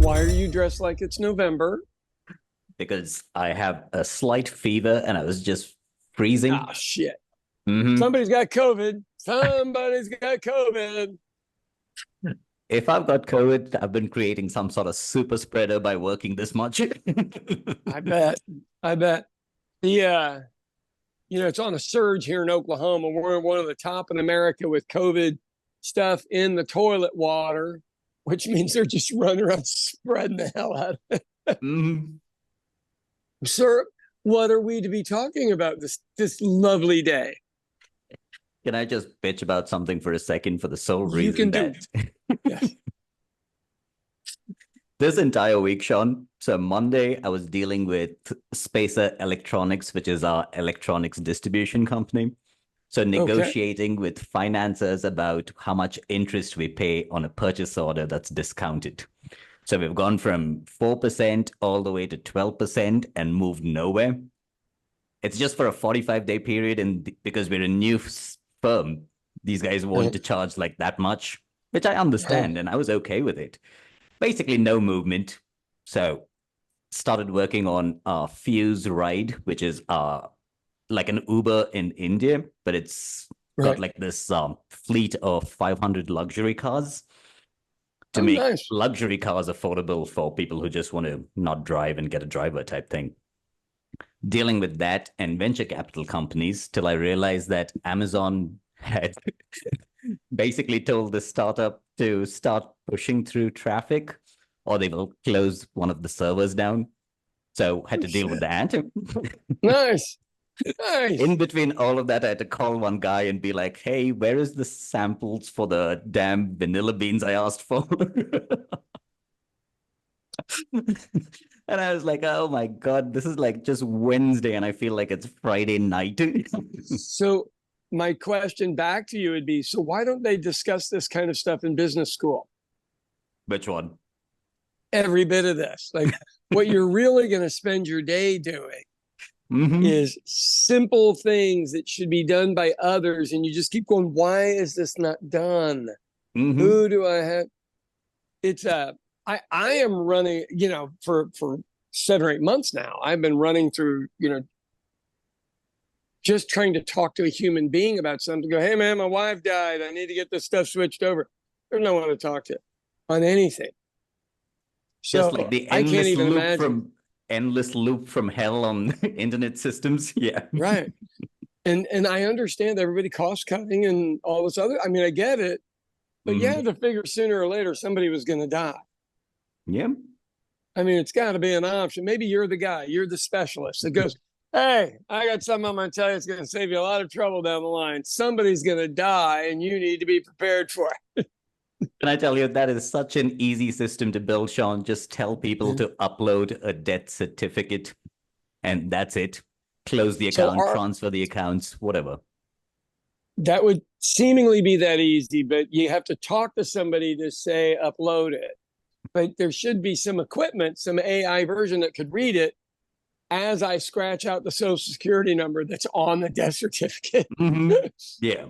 Why are you dressed like it's November? Because I have a slight fever and I was just freezing. Ah, shit. Hmm. Somebody's got COVID. Somebody's got COVID. If I've got COVID, I've been creating some sort of super spreader by working this much. I bet. I bet. Yeah. It's on a surge here in Oklahoma. We're one of the top in America with COVID stuff in the toilet water, which means they're just running around spreading the hell out of it. Mhm. Sir, what are we to be talking about this lovely day? Can I just bitch about something for a second for the sole You reason can do. that Yes. this entire week, Sean, so Monday, I was dealing with Spacer Electronics, which is our electronics distribution company. So Okay. negotiating with financiers about how much interest we pay on a purchase order that's discounted. So we've gone from 4% all the way to 12% and moved nowhere. It's just for a 45-day period. And because we're a new firm, these guys want Right. to charge like that much, which I Right. understand. And I was okay with it. Basically, no movement. So started working on Fuse Ride, which is like an Uber in India, but it's got Right. like this fleet of 500 luxury cars to Oh, make nice. luxury cars affordable for people who just want to not drive and get a driver type thing. Dealing with that and venture capital companies till I realized that Amazon had basically told the startup to start pushing through traffic or they will close one of the servers down. So had Oh, to deal with shit. that. Nice. In Nice. between all of that, I had to call one guy and be like, hey, where is the samples for the damn vanilla beans I asked for? And I was like, oh my God, this is like just Wednesday and I feel like it's Friday night. So my question back to you would be, so why don't they discuss this kind of stuff in business school? Which one? Every bit of this. Like what you're really going to spend your day doing Mm-hmm. is simple things that should be done by others. And you just keep going, why is this not done? Mm-hmm. Who do I have? It's I am running, for 7 or 8 months now. I've been running through, just trying to talk to a human being about something. Go, hey man, my wife died. I need to get this stuff switched over. There's no one to talk to on anything. Just like So the I can't even imagine. endless loop from hell on internet systems. Yeah. Right. And I understand everybody cost cutting and all this other. I mean, I get it, but you Mm-hmm. had to figure sooner or later somebody was going to die. Yeah. I mean, it's got to be an option. Maybe you're the guy, you're the specialist that goes, hey, I got something I'm going to tell you. It's going to save you a lot of trouble down the line. Somebody's going to die and you need to be prepared for Can I tell you, that is such an easy system to build, Sean. Just tell people it. to upload a death certificate and that's it. Close the So account, transfer the accounts, whatever. that would seemingly be that easy, but you have to talk to somebody to say upload it. But there should be some equipment, some AI version that could read it as I scratch out the social security number that's on the death certificate. Mm-hmm. Yeah.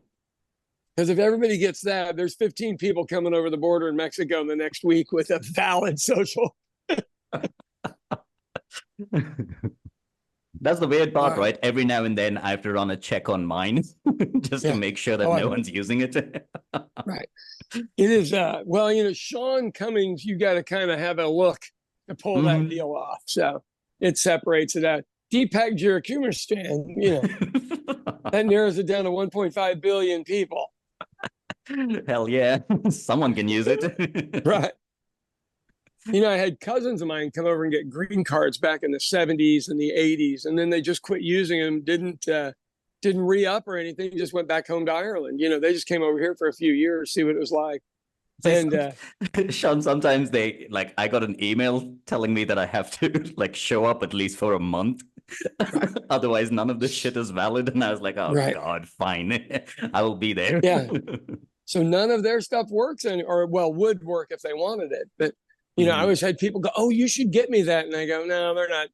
Because if everybody gets that, there's 15 people coming over the border in Mexico in the next week with a valid social. That's the weird part, Wow. right? Every now and then I have to run a check on mine just to Yeah. make sure that Oh, I no bet. one's using it. Right. It is, well, Sean Cummings, you got to kind of have a look to pull that Mm-hmm. deal off. So it separates it out. Deepak Jirakumarstan, that narrows it down to 1.5 billion people. Hell yeah. Someone can use it. Right. I had cousins of mine come over and get green cards back in the 70s and the 80s, and then they just quit using them, didn't re-up or anything, just went back home to Ireland. They just came over here for a few years, see what it was like. Say And some, Sean, sometimes they like I got an email telling me that I have to like show up at least for a month. right, Otherwise, none of this shit is valid. And I was like, oh right. God, fine. I will be there. Yeah. So none of their stuff works or well, would work if they wanted it. But I Mhm. always had people go, oh, you should get me that. And I go, no, they're not,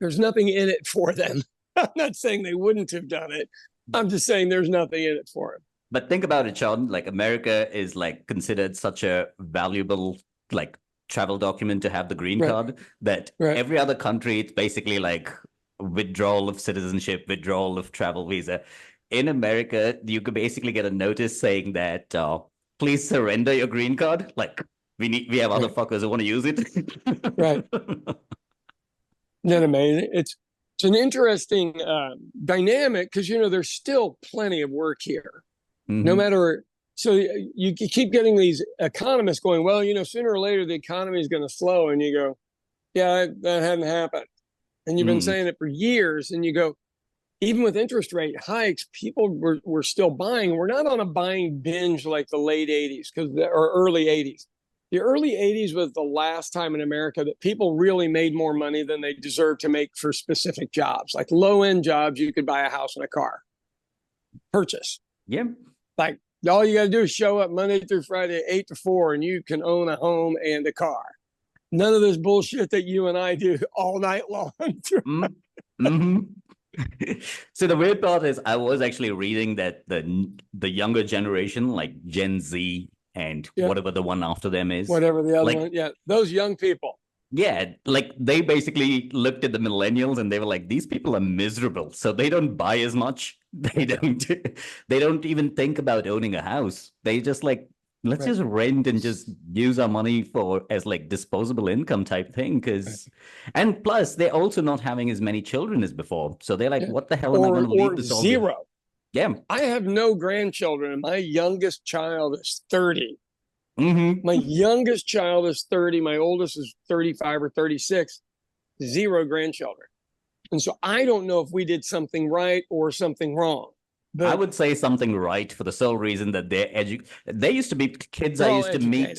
there's nothing in it for them. I'm not saying they wouldn't have done it. I'm just saying there's nothing in it for them. But think about it, Sean. Like America is like considered such a valuable like travel document to have the green Right. card, that Right. every other country, it's basically like withdrawal of citizenship, withdrawal of travel visa. In America, you could basically get a notice saying that please surrender your green card. Like we have other Right. fuckers who want to use it. Right. Isn't that amazing? It's an interesting dynamic because, you know, there's still plenty of work here. No matter, so you keep getting these economists going, well, you know, sooner or later the economy is going to slow, and you go, yeah, that hadn't happened, and you've been saying it for years, and you go, even with interest rate hikes, people were still buying. We're not on a buying binge like the late 80s or early 80s. The early 80s was the last time in America that people really made more money than they deserved to make for specific jobs. Like low-end jobs, you could buy a house and a car. Purchase. Yeah. Like all you got to do is show up Monday through Friday, 8 to 4, and you can own a home and a car. None of this bullshit that you and I do all night long. So the weird part is I was actually reading that the younger generation, like Gen Z and whatever the one after them is. Whatever the other one. Yeah, those young people. Yeah, like they basically looked at the millennials and they were like, these people are miserable. So they don't buy as much. They don't even think about owning a house. They just like, let's just rent and just use our money as like disposable income type thing. And plus they're also not having as many children as before. So they're like, what the hell am I going to leave this all? Zero. Yeah. I have no grandchildren. My youngest child is 30. My youngest child is 30. My oldest is 35 or 36. Zero grandchildren. And so I don't know if we did something right or something wrong. But I would say something right for the sole reason that they used to be kids I used to meet.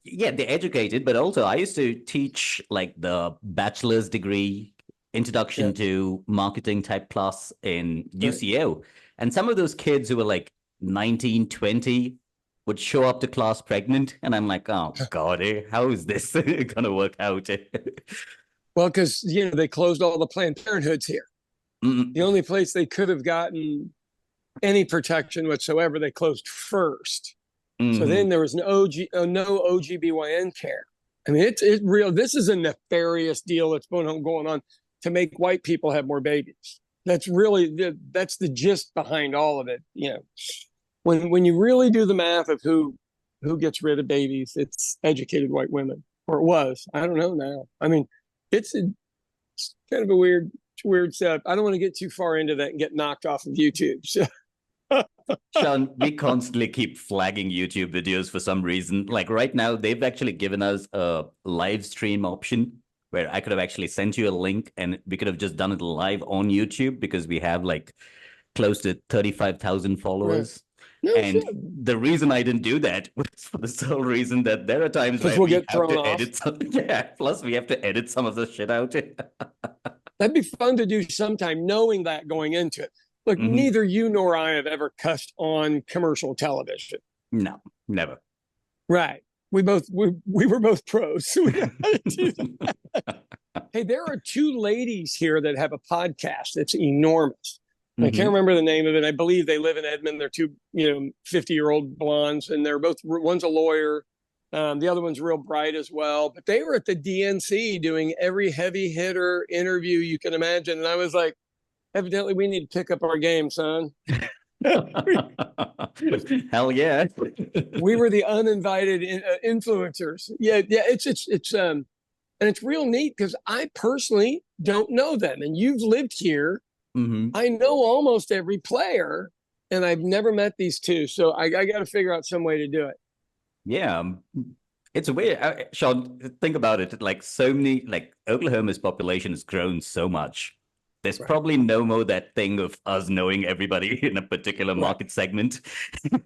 Yeah, they're educated, but also I used to teach like the bachelor's degree introduction to marketing type class in UCO. And some of those kids who were like 19, 20 would show up to class pregnant. And I'm like, oh God, how is this going to work out? Well, because, you know, they closed all the Planned Parenthoods here. The only place they could have gotten any protection whatsoever, they closed first. So then there was no OGBYN care. I mean, it's real. This is a nefarious deal that's going on to make white people have more babies. That's really that's the gist behind all of it. You know, when you really do the math of who gets rid of babies, it's educated white women, or it was. I don't know now. I mean, it's kind of a weird setup. I don't want to get too far into that and get knocked off of YouTube. So. Sean, we constantly keep flagging YouTube videos for some reason. Like right now, they've actually given us a live stream option where I could have actually sent you a link and we could have just done it live on YouTube because we have like close to 35,000 followers. No, and the reason I didn't do that was for the sole reason that there are times where we'll we get have thrown to off. edit something. Yeah, plus we have to edit some of the shit out. That'd be fun to do sometime, knowing that going into it. Look, neither you nor I have ever cussed on commercial television. No, never. Right. We were both pros. So we had to do that. Hey, there are two ladies here that have a podcast that's enormous. I can't remember the name of it. I believe they live in Edmond. They're two, 50-year-old blondes, and they're both, one's a lawyer. The other one's real bright as well. But they were at the DNC doing every heavy hitter interview you can imagine. And I was like, evidently, we need to pick up our game, son. Hell yeah. We were the uninvited influencers. Yeah. And it's real neat because I personally don't know them. And you've lived here. I know almost every player, and I've never met these two. So I got to figure out some way to do it. Yeah. It's weird. Sean, think about it. Like so many, like Oklahoma's population has grown so much. There's probably no more that thing of us knowing everybody in a particular market segment.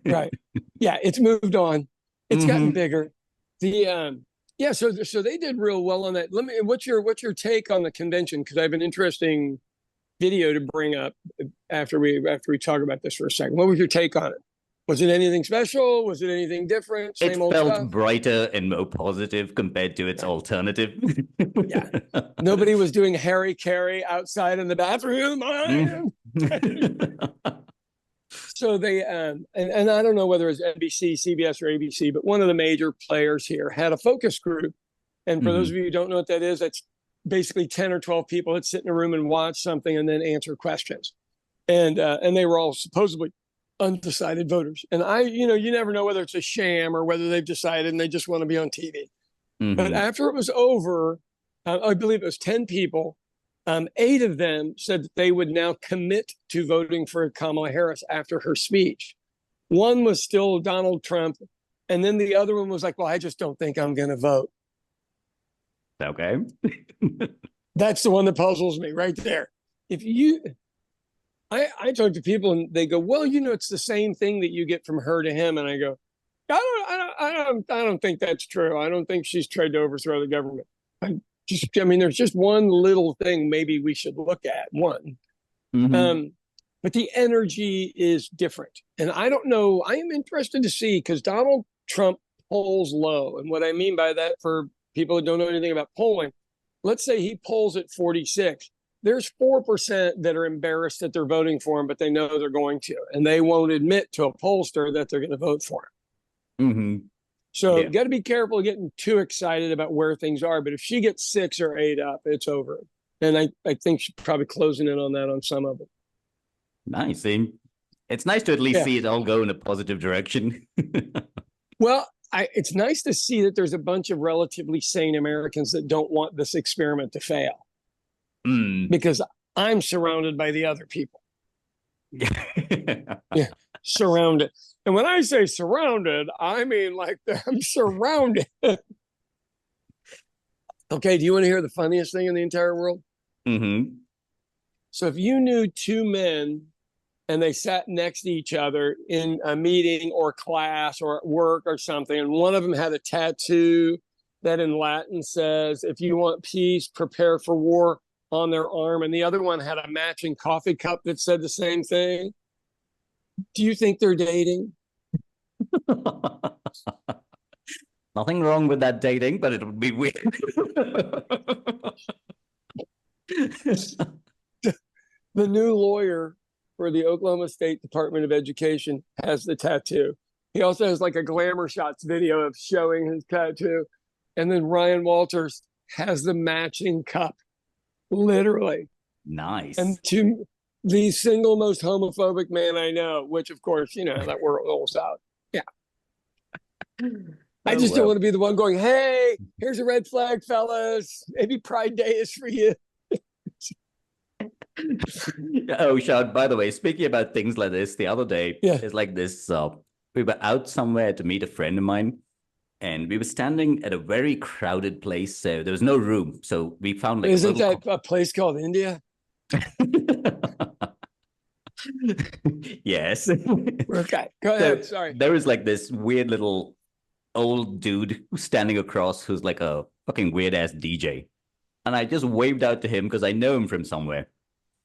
Right. Yeah, it's moved on. It's gotten bigger. So they did real well on that. What's your take on the convention? Because I have an interesting video to bring up after we talk about this for a second. What was your take on it? Was it anything special? Was it anything different? It felt brighter and more positive compared to its alternative. Yeah. Nobody was doing Harry Carey outside in the bathroom. So they, and I don't know whether it's NBC, CBS, or ABC, but one of the major players here had a focus group And for those of you who don't know what that is, that's basically 10 or 12 people that sit in a room and watch something and then answer questions. And they were all supposedly undecided voters. And you never know whether it's a sham or whether they've decided and they just want to be on TV. But after it was over, I believe it was 10 people. 8 of them said that they would now commit to voting for Kamala Harris after her speech. One was still Donald Trump. And then the other one was like, well, I just don't think I'm going to vote. Okay. That's the one that puzzles me right there. I talk to people and they go, well, it's the same thing that you get from her to him. And I go, I don't think that's true. I don't think she's tried to overthrow the government. There's just one little thing maybe we should look at. One. But the energy is different. And I don't know. I am interested to see, because Donald Trump polls low. And what I mean by that, for people who don't know anything about polling, let's say he polls at 46. There's 4% that are embarrassed that they're voting for him, but they know they're going to. And they won't admit to a pollster that they're going to vote for him. So you got to be careful getting too excited about where things are. But if she gets 6 or 8 up, it's over. And I think she's probably closing in on that on some of them. Nice. It's nice to at least see it all go in a positive direction. Well, it's nice to see that there's a bunch of relatively sane Americans that don't want this experiment to fail. Because I'm surrounded by the other people. Surrounded. And when I say surrounded, I mean like I'm surrounded. Okay, do you want to hear the funniest thing in the entire world? So if you knew 2 men and they sat next to each other in a meeting or class or at work or something, and one of them had a tattoo that in Latin says, if you want peace, prepare for war, on their arm, and the other one had a matching coffee cup that said the same thing, do you think they're dating? Nothing wrong with that dating, but it would be weird. The new lawyer for the Oklahoma State Department of Education has the tattoo. He also has like a Glamour Shots video of showing his tattoo. And then Ryan Walters has the matching cup. Literally. Nice. And to the single most homophobic man I know, which of course, that word rolls out. Yeah. I just don't want to be the one going, hey, here's a red flag, fellas. Maybe Pride Day is for you. Oh, Sean, by the way, speaking about things like this, the other day, it's like this, we were out somewhere to meet a friend of mine. And we were standing at a very crowded place, so there was no room. So we found like isn't that a place called India? Yes. Okay, go ahead. Sorry. There was like this weird little old dude standing across who's like a fucking weird ass DJ. And I just waved out to him because I know him from somewhere.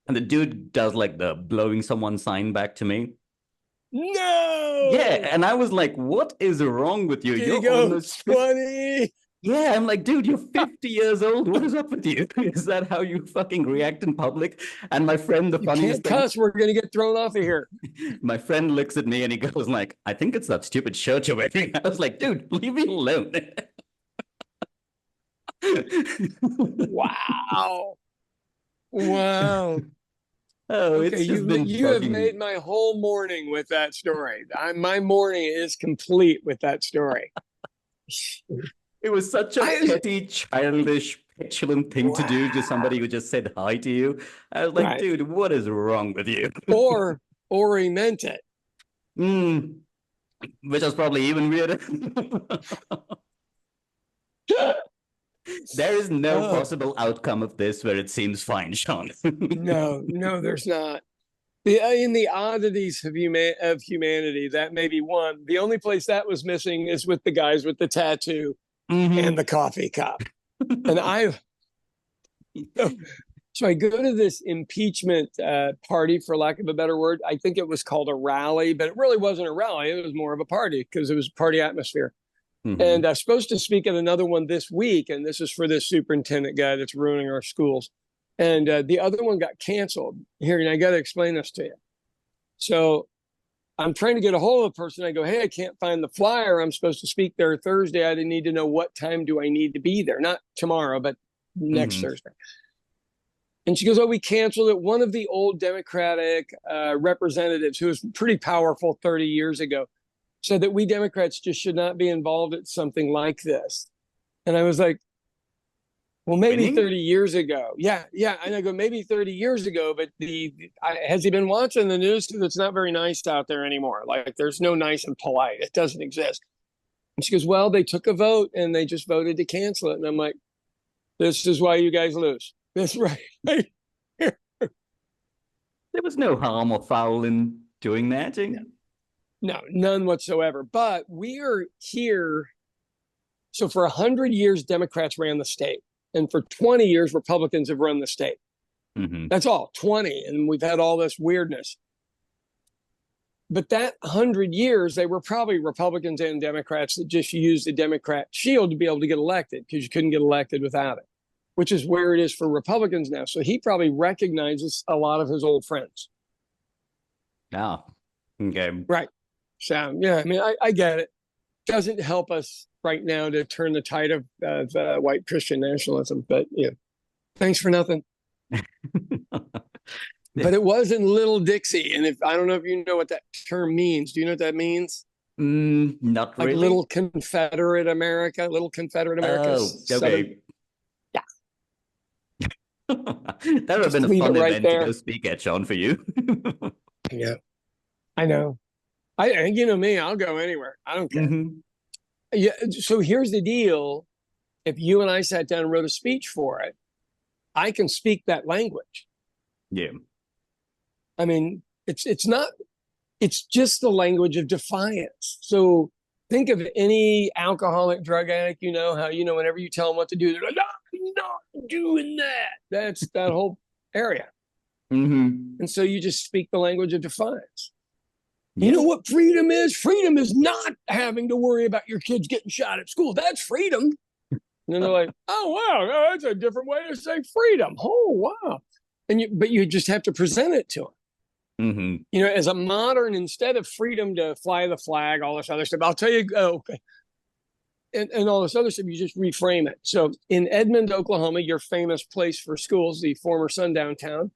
And the dude does like the blowing someone sign back to me. No. Yeah, and I was like, "What is wrong with you? You're almost 20." Yeah, I'm like, dude, you're 50 years old. What is up with you? Is that how you fucking react in public? And my friend, the funniest thing, cuss, we're gonna get thrown off of here. My friend looks at me and he goes like, "I think it's that stupid shirt you're wearing." I was like, dude, leave me alone. Wow. Oh, okay, you have made my whole morning with that story. My morning is complete with that story. It was such a petty, childish, petulant thing to do to somebody who just said hi to you. I was like, dude, what is wrong with you? or he meant it. Which was probably even weirder. There is no possible outcome of this where it seems fine, Sean. No, there's not. In the oddities of humanity, that may be one. The only place that was missing is with the guys with the tattoo and the coffee cup. And so I go to this impeachment party, for lack of a better word. I think it was called a rally, but it really wasn't a rally. It was more of a party because it was a party atmosphere. And I'm supposed to speak at another one this week, and this is for this superintendent guy that's ruining our schools. And the other one got canceled. Here, and I got to explain this to you. So I'm trying to get a hold of the person. I go, hey, I can't find the flyer. I'm supposed to speak there Thursday. I didn't need to know what time do I need to be there. Not tomorrow, but next Thursday. And she goes, oh, we canceled it. One of the old Democratic representatives, who was pretty powerful 30 years ago, said that we Democrats just should not be involved in something like this. And I was like, well, maybe 30 years ago. Yeah. And I go, maybe 30 years ago, but has he been watching the news? Because it's not very nice out there anymore. Like, there's no nice and polite. It doesn't exist. And she goes, well, they took a vote and they just voted to cancel it. And I'm like, this is why you guys lose. That's right. There was no harm or foul in doing that. No, none whatsoever. But we are here. So for 100 years, Democrats ran the state. And for 20 years, Republicans have run the state. That's all, 20. And we've had all this weirdness. But that 100 years, they were probably Republicans and Democrats that just used the Democrat shield to be able to get elected, because you couldn't get elected without it, which is where it is for Republicans now. So he probably recognizes a lot of his old friends. Oh, okay. Right. So, yeah, I mean, I get it. Doesn't help us right now to turn the tide of white Christian nationalism, but yeah, thanks for nothing. But it was in Little Dixie, and I don't know if you know what that term means. Do you know what that means? Not really. Like Little Confederate America, Little Confederate America. Oh, okay. Yeah. That would have been a fun event to go speak at, Sean, for you. Yeah, I know. You know me, I'll go anywhere. I don't care. Yeah. So here's the deal. If you and I sat down and wrote a speech for it, I can speak that language. Yeah. I mean, it's just the language of defiance. So think of any alcoholic, drug addict, how, whenever you tell them what to do, they're like, I'm not doing that. That's that whole area. And so you just speak the language of defiance. You know what freedom is? Freedom is not having to worry about your kids getting shot at school. That's freedom. And then they're like, oh, wow, that's a different way to say freedom. Oh, wow. But you just have to present it to them. As a modern, instead of freedom to fly the flag, all this other stuff, I'll tell you, okay. And all this other stuff, you just reframe it. So in Edmond, Oklahoma, your famous place for schools, the former sundown town,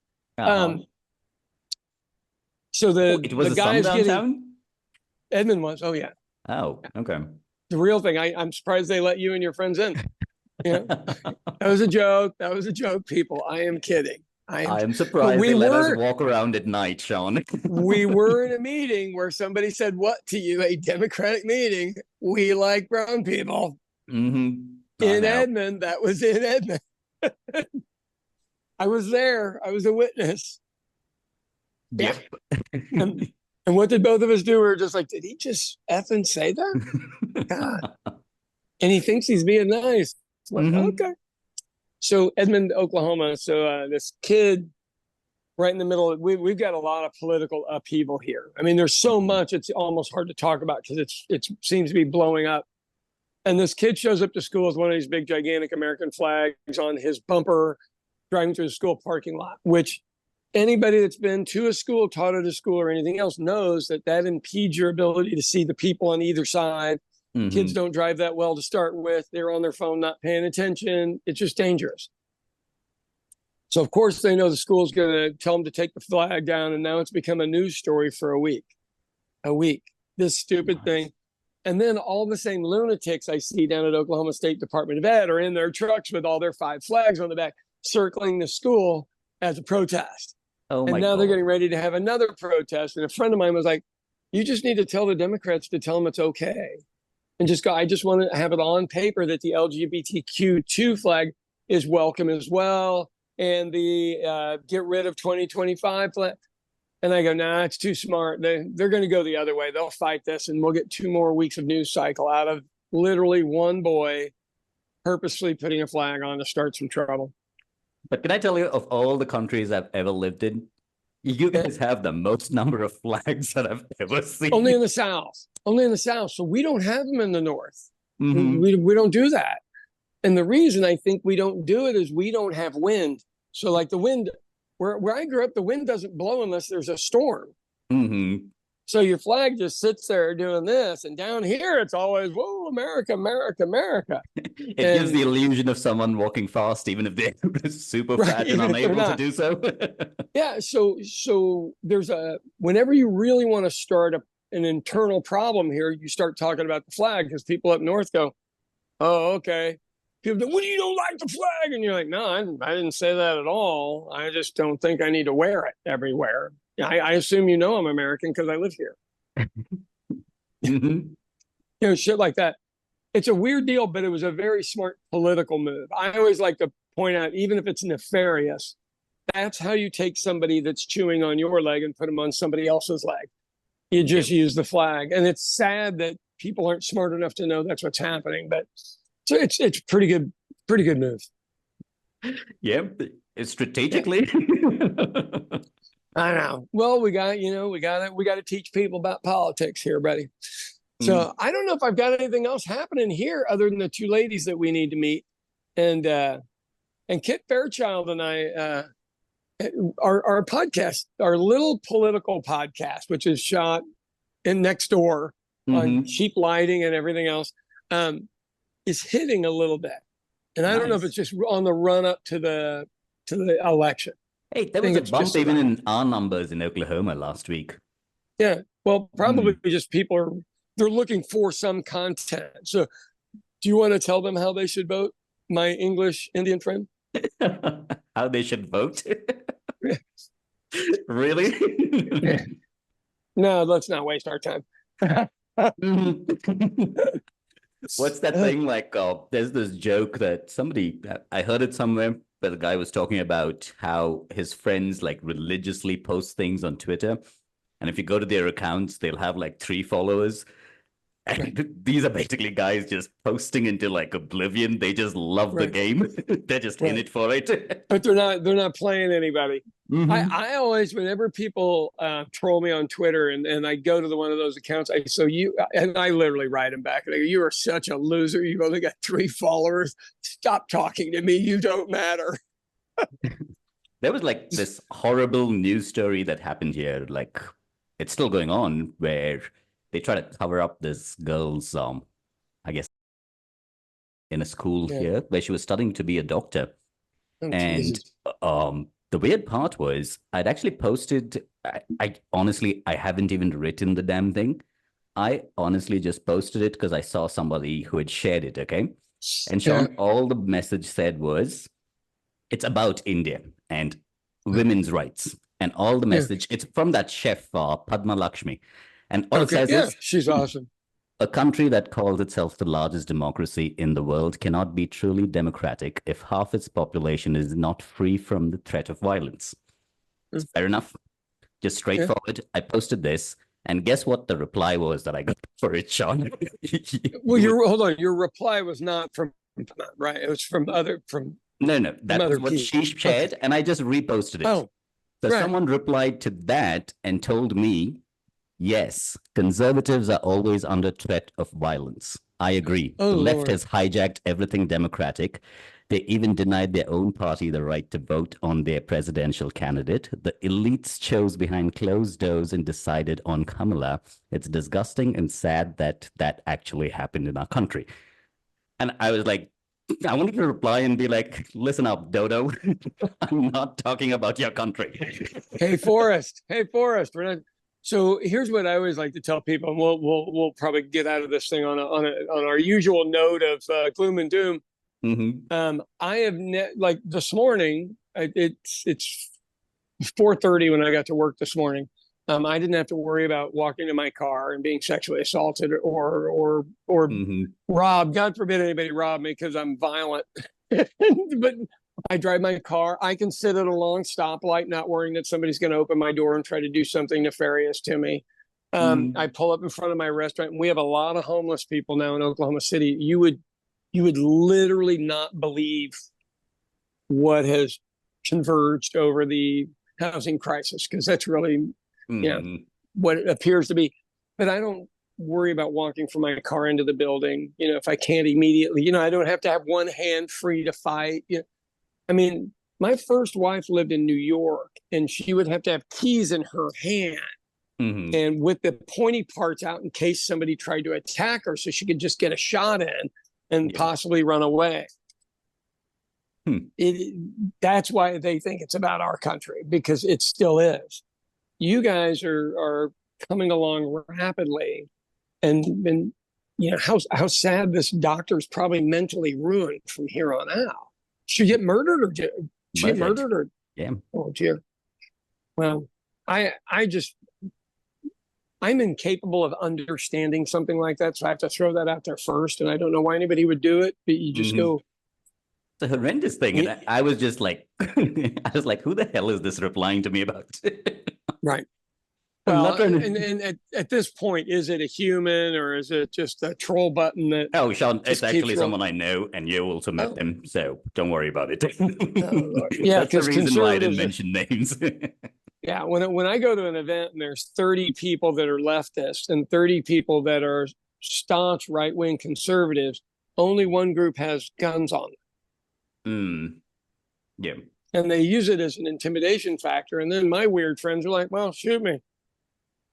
so it was the guys town? Edmond was, oh yeah. Oh, okay. The real thing, I'm surprised they let you and your friends in. That was a joke. That was a joke, people. I am kidding. I am surprised they let us walk around at night, Sean. We were in a meeting where somebody said, what to you? A Democratic meeting. We like brown people. In Edmond. That was in Edmond. I was there. I was a witness. Yep. And what did both of us do? We were just like, did he just effing say that? God. And he thinks he's being nice. Like, okay. So Edmond, Oklahoma. So this kid right in the middle, we've got a lot of political upheaval here. I mean, there's so much, it's almost hard to talk about because it seems to be blowing up. And this kid shows up to school with one of these big, gigantic American flags on his bumper, driving through the school parking lot, which anybody that's been to a school, taught at a school, or anything else knows that impedes your ability to see the people on either side. Kids don't drive that well to start with. They're on their phone, not paying attention. It's just dangerous. So, of course, they know the school's going to tell them to take the flag down, and now it's become a news story for a week. This stupid thing. And then all the same lunatics I see down at Oklahoma State Department of Ed are in their trucks with all their 5 flags on the back, circling the school as a protest. Oh, and now they're getting ready to have another protest. And a friend of mine was like, you just need to tell the Democrats to tell them it's okay. And just go, I just want to have it on paper that the LGBTQ2 flag is welcome as well. And the get rid of 2025 flag. And I go, nah, it's too smart. They're going to go the other way. They'll fight this, and we'll get 2 more weeks of news cycle out of literally one boy purposely putting a flag on to start some trouble. But can I tell you, of all the countries I've ever lived in, you guys have the most number of flags that I've ever seen. Only in the South. Only in the South. So we don't have them in the North. We don't do that. And the reason I think we don't do it is we don't have wind. So like the wind, where I grew up, the wind doesn't blow unless there's a storm. So your flag just sits there doing this, and down here it's always, whoa, America, America, America. It And gives the illusion of someone walking fast, even if they're super right, fat and even if they're unable to not. do so. Yeah. So there's whenever you really want to start an internal problem here, you start talking about the flag, because people up north go, oh, okay. People go, well, you don't like the flag. And you're like, no, I didn't say that at all. I just don't think I need to wear it everywhere. I assume you know I'm American because I live here. Mm-hmm. You know, shit like that. It's a weird deal, but it was a very smart political move. I always like to point out, even if it's nefarious, that's how you take somebody that's chewing on your leg and put them on somebody else's leg. You just use the flag. And it's sad that people aren't smart enough to know that's what's happening. But so it's pretty good move. Yeah, strategically. I know. Well, we got to teach people about politics here, buddy. So I don't know if I've got anything else happening here other than the two ladies that we need to meet. And Kit Fairchild and I, our podcast, our little political podcast, which is shot in next door on cheap lighting and everything else, is hitting a little bit. And I don't know if it's just on the run up to the election. Hey, there was a bump even in our numbers in Oklahoma last week. Yeah. Well, probably just they're looking for some content. So do you want to tell them how they should vote, my English Indian friend? How they should vote? Really? No, let's not waste our time. What's that thing like? There's this joke that I heard it somewhere, but the guy was talking about how his friends like religiously post things on Twitter. And if you go to their accounts, they'll have like 3 followers. And these are basically guys just posting into like oblivion. They just love the game. They're just in it for it. But they're not playing anybody. I always, whenever people troll me on Twitter and I go to one of those accounts, I literally write them back. And I go, you are such a loser. You've only got 3 followers. Stop talking to me. You don't matter. There was like this horrible news story that happened here. Like it's still going on, where they try to cover up this girl's, I guess, in a school here where she was studying to be a doctor. And the weird part was I'd actually posted, I honestly, I haven't even written the damn thing. I honestly just posted it because I saw somebody who had shared it, okay? And Sean, all the message said was, it's about India and women's rights. And all the message, it's from that chef, Padma Lakshmi. And all it says is, she's awesome. A country that calls itself the largest democracy in the world cannot be truly democratic if half its population is not free from the threat of violence. Fair enough. Just straightforward. I posted this, and guess what the reply was that I got for it, Sean? Well, hold on. Your reply was not from, right? It was from No, that was what she shared, and I just reposted it. Oh, so someone replied to that and told me, yes, conservatives are always under threat of violence. I agree. The left has hijacked everything democratic. They even denied their own party the right to vote on their presidential candidate. The elites chose behind closed doors and decided on Kamala. It's disgusting and sad that that actually happened in our country. And I was like, I wanted to reply and be like, listen up, Dodo. I'm not talking about your country. Hey, Forrest. We're not. So here's what I always like to tell people, and we'll probably get out of this thing on our usual note of gloom and doom. I have like this morning. It's 4:30 when I got to work this morning. I didn't have to worry about walking to my car and being sexually assaulted or robbed. God forbid anybody rob me because I'm violent. But I drive my car. I can sit at a long stoplight, not worrying that somebody's going to open my door and try to do something nefarious to me. I pull up in front of my restaurant, and we have a lot of homeless people now in Oklahoma City. You would literally not believe what has converged over the housing crisis, because that's really what it appears to be. But I don't worry about walking from my car into the building. If I can't immediately, I don't have to have one hand free to fight. I mean, my first wife lived in New York, and she would have to have keys in her hand Mhm. and with the pointy parts out in case somebody tried to attack her, so she could just get a shot in and Yeah. possibly run away. Hmm. That's why they think it's about our country, because it still is. You guys are coming along rapidly, and you know how sad this doctor's probably mentally ruined from here on out. She get murdered or she get Murdered. murdered or Yeah. oh dear. Well, I just I'm incapable of understanding something like that, so I have to throw that out there first. And I don't know why anybody would do it, but you just Mhm. go, It's a horrendous thing. And I was just like, I was like, who the hell is this replying to me about? right. I'm Well, not trying and, to. and at this point, is it a human or is it just a troll button that Oh, Sean, it's just keeps actually rolling? someone I know, and you also met Oh, them, so don't worry about it. yeah, That's the because reason why I didn't conservatives are, mention names. yeah, when I go to an event and there's 30 people that are leftists and 30 people that are staunch right-wing conservatives, only one group has guns on them. Yeah. And they use it as an intimidation factor. And then my weird friends are like, well, shoot me.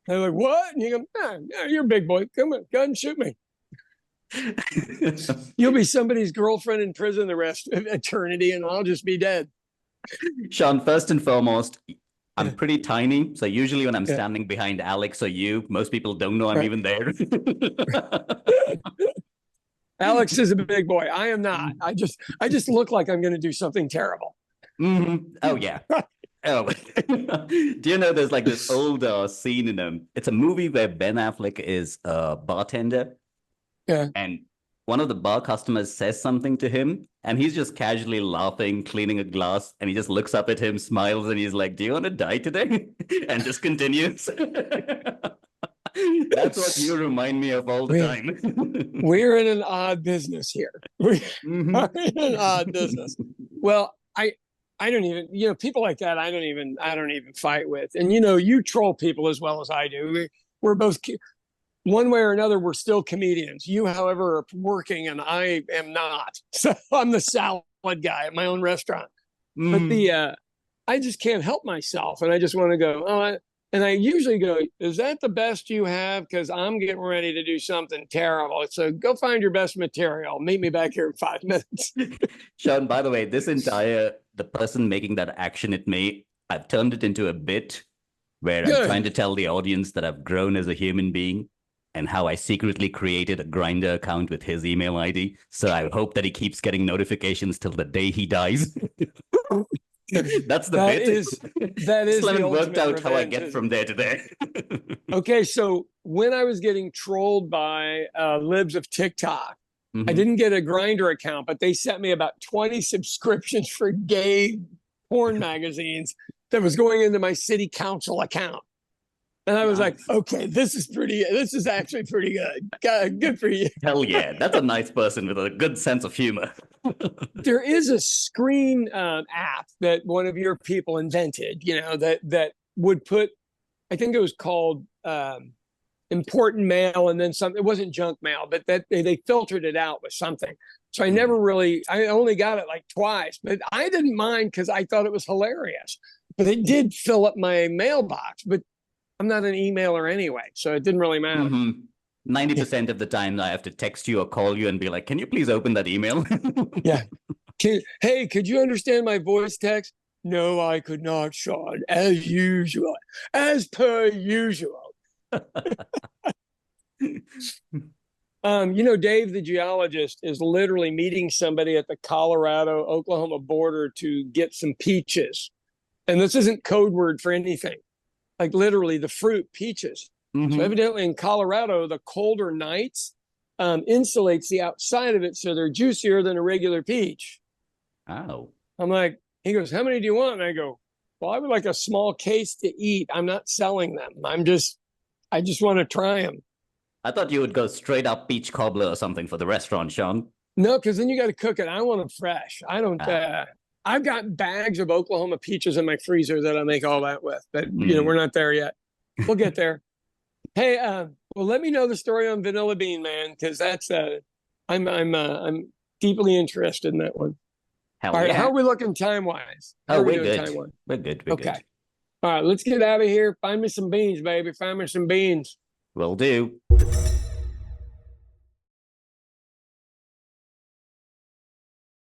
They're like, what? And you go, yeah, you're a big boy. Come on, go ahead and shoot me. You'll be somebody's girlfriend in prison the rest of eternity, and I'll just be dead. Sean, first and foremost, I'm Yeah. pretty tiny. So usually when I'm Yeah. standing behind Alex or you, most people don't know I'm Right. even there. Alex is a big boy. I am not. I just look like I'm going to do something terrible. Oh, yeah. Oh, do you know there's like this old scene in it's a movie where Ben Affleck is a bartender, Yeah. and one of the bar customers says something to him, and he's just casually laughing, cleaning a glass, and he just looks up at him, smiles, and he's like, "Do you want to die today?" and just continues. That's what you remind me of all the time. We're in an odd business here. We're Mhm. in an odd business. Well, I don't even, people like that, I don't even fight with. And, you troll people as well as I do. We're both, one way or another, we're still comedians. You, however, are working and I am not. So I'm the salad guy at my own restaurant. But I just can't help myself. And I just want to go, and I usually go, is that the best you have? Because I'm getting ready to do something terrible. So go find your best material. Meet me back here in 5 minutes. Sean, by the way, the person making that action at me, I've turned it into a bit where I'm trying to tell the audience that I've grown as a human being and how I secretly created a Grindr account with his email ID. So I hope that he keeps getting notifications till the day he dies. That's the That bit. is Still haven't worked out revenge, how I get from there to there. Okay, so when I was getting trolled by libs of TikTok, I didn't get a Grindr account, but they sent me about 20 subscriptions for gay porn magazines that was going into my city council account. And I was like, okay, this is actually pretty good. Good for you. Hell yeah. That's a nice person with a good sense of humor. There is a screen app that one of your people invented, that would put, I think it was called important mail and then some, it wasn't junk mail, but that they filtered it out with something. So I only got it like twice, but I didn't mind because I thought it was hilarious. But it did fill up my mailbox, but I'm not an emailer anyway, so it didn't really matter. 90% of the time I have to text you or call you and be like, can you please open that email? Yeah. Hey, could you understand my voice text? No, I could not, Sean, as usual, as per usual. Dave, the geologist, is literally meeting somebody at the Colorado-Oklahoma border to get some peaches. And this isn't code word for anything. Like literally the fruit, peaches. So evidently in Colorado, the colder nights insulates the outside of it so they're juicier than a regular peach. Oh. I'm like, he goes, how many do you want? And I go, well, I would like a small case to eat. I'm not selling them. I just want to try them. I thought you would go straight up peach cobbler or something for the restaurant, Sean. No, because then you got to cook it. I want them fresh. I don't. I've got bags of Oklahoma peaches in my freezer that I make all that with. But we're not there yet. We'll get there. Hey, well, let me know the story on Vanilla Bean, man, because that's I'm deeply interested in that one. Hell All right, yeah. how are we looking time wise? Oh, we're good. We're good. We're okay. good. All right, let's get out of here. Find me some beans, baby. Find me some beans. Will do.